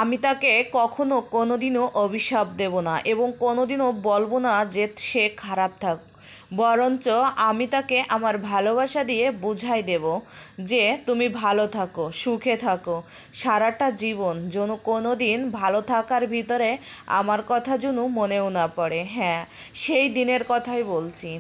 আমি তাকে কখনো কোনোদিনও অভিশাপ দেব না এবং কোনোদিনও বলবো না যে সে খারাপ থাক, বরঞ্চ আমি তাকে আমার ভালোবাসা দিয়ে বুঝাই দেব যে তুমি ভালো থাকো, সুখে থাকো, সারাটা জীবন যেন কোনো দিন ভালো থাকার ভিতরে আমার কথা যেন মনেও না পড়ে। হ্যাঁ, সেই দিনের কথাই বলছি।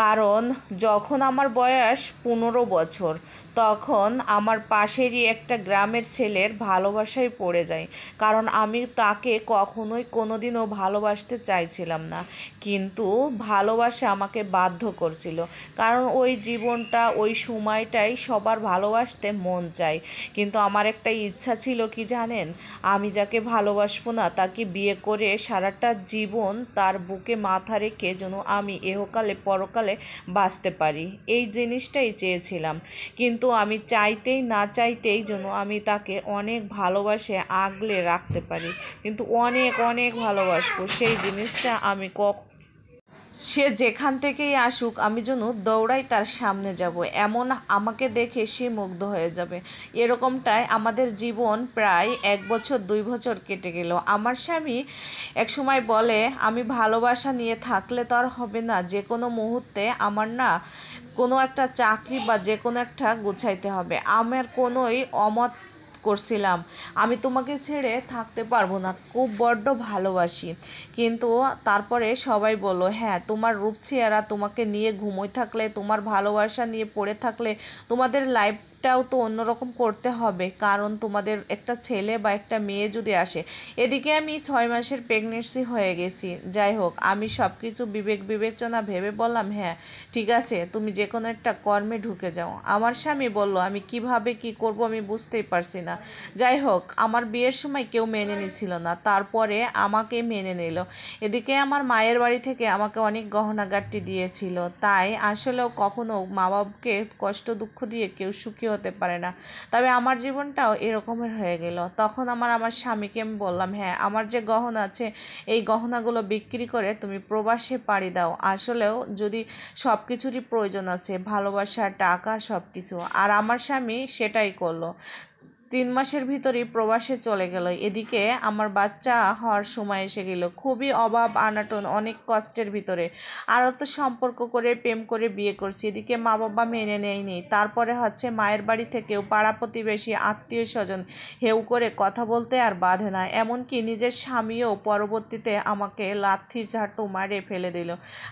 কারণ যখন আমার বয়স 15 বছর, তখন আমার পাশেরই একটা গ্রামের ছেলের ভালোবাসায় পড়ে যায়। কারণ আমি তাকে কখনোই কোনোদিনও ভালোবাসতে চাইছিলাম না, কিন্তু ভালোবাসা আমাকে বাধ্য করছিল। কারণ ওই জীবনটা, ওই সময়টাই সবার ভালোবাসতে মন চায়। কিন্তু আমার একটা ইচ্ছা ছিল কি জানেন, আমি যাকে ভালোবাসবো না তাকে বিয়ে করে সারাটা জীবন তার বুকে মাথা রেখে যেন আমি এহকালে পরকালে বাঁচতে পারি, এই জিনিসটাই চেয়েছিলাম। কিন্তু আমি চাইতেই না চাইতেই যেন আমি তাকে অনেক ভালোবাসে আগলে রাখতে পারি, কিন্তু অনেক অনেক ভালোবাসবো সেই জিনিসটা আমি সে যেখান থেকেই আসুক আমি যেন দৌড়াই তার সামনে যাব, এমন আমাকে দেখে সে মুগ্ধ হয়ে যাবে। এরকমটাই আমাদের জীবন প্রায় 1 বছর 2 বছর কেটে গেল। আমার স্বামী একসময় বলে, আমি ভালোবাসা নিয়ে থাকলে তো আর হবে না, যে কোনো মুহূর্তে আমার না কোনো একটা চাকরি বা যে কোনো একটা গুছাইতে হবে। আমার কোনোই অমত করছিলাম, আমি তোমাকে ছেড়ে থাকতে পারবো না, খুব বড্ড ভালোবাসি। কিন্তু তারপরে সবাই বলল, হ্যাঁ তোমার রূপ চেহারা, তোমাকে নিয়ে ঘুমোয় থাকলে, তোমার ভালোবাসা নিয়ে পড়ে থাকলে তোমাদের লাইফটাও তো অন্যরকম করতে হবে, কারণ তোমাদের একটা ছেলে বা একটা মেয়ে যদি আসে। এদিকে আমি 6 মাসের প্রেগনেন্সি হয়ে গেছি। যাই হোক, আমি সব কিছু বিবেক বিবেচনা ভেবে বললাম, হ্যাঁ ঠিক আছে, তুমি যে কোনো একটা কর্মে ঢুকে যাও। আমার স্বামী বলল, আমি কিভাবে কি করব আমি বুঝতেই পারছি না। যাই হোক, আমার বিয়ের সময় কেউ মেনে নিছিল না, তারপরে আমাকে মেনে নিল। এদিকে আমার মায়ের বাড়ি থেকে আমাকে অনেক গহনাগাটি দিয়েছিল। তাই আসলেও কখনো মা বাবাকে কষ্ট দুঃখ দিয়ে কেউ সুখী হতে পারে না। তবে আমার জীবনটাও এরকমের হয়ে গেল। তখন আমার স্বামীকে আমি বললাম, হ্যাঁ আমার যে গহনা আছে এই গহনাগুলো বিক্রি করে তুমি প্রবাসে পাড়ি দাও। আসলেও যদি সব কিছুরই প্রয়োজন আছে, ভালোবাসা, টাকা, সব কিছু। আর আমার স্বামী সেটাই করলো। 3 মাসের ভিতরেই প্রবাসে চলে গেল। এদিকে আমার বাচ্চা হওয়ার সময় এসে গেল। খুবই অভাব আনাটন, অনেক কষ্টের ভিতরে। আরও তো সম্পর্ক করে প্রেম করে বিয়ে করছি, এদিকে মা বাবা মেনে নেয়নি। তারপরে হচ্ছে মায়ের বাড়ি থেকেও পাড়া প্রতিবেশী আত্মীয় স্বজন হেউ করে কথা বলতে আর বাধে না। এমনকি নিজের স্বামীও পরবর্তীতে আমাকে লাথি ঝাঁটু মারে ফেলে দিল।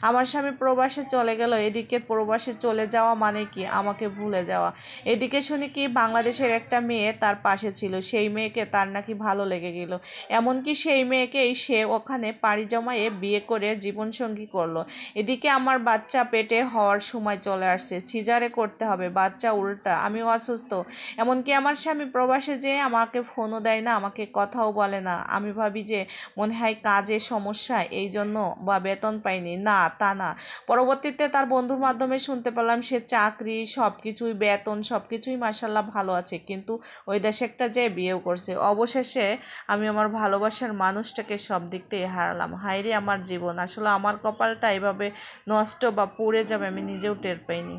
আমার স্বামী প্রবাসে চলে গেল। এদিকে প্রবাসে চলে যাওয়া মানে কি আমাকে ভুলে যাওয়া। এদিকে শুনি কি বাংলাদেশের একটা মেয়ে তার পাশে ছিল, সেই মেয়েকে তার নাকি ভালো লেগে গেল। এমনকি সেই মেয়েকেই সে ওখানে পাড়ি জমায়ে বিয়ে করে জীবনসঙ্গী করলো। এদিকে আমার বাচ্চা পেটে হওয়ার সময় চলে আসছে, সিজারে করতে হবে, বাচ্চা উল্টা, আমিও অসুস্থ। এমনকি আমার স্বামী প্রবাসে যেয়ে আমাকে ফোনও দেয় না, আমাকে কথাও বলে না। আমি ভাবি যে মনে হয় কাজের সমস্যা এই জন্য, বা বেতন পাইনি, না তা না। পরবর্তীতে তার বন্ধুর মাধ্যমে শুনতে পেলাম সে চাকরি, সব কিছুই, বেতন সব কিছুই মাশাল্লাহ ভালো আছে, কিন্তু ওই দেশে একটা যে বিয়েও করছে। অবশেষে আমি আমার ভালোবাসার মানুষটাকে সব দিক থেকে হারালাম। হায়রে আমার জীবন, আসলে আমার কপালটা এভাবে নষ্ট বা পুড়ে যাবে আমি নিজেও টের পাইনি।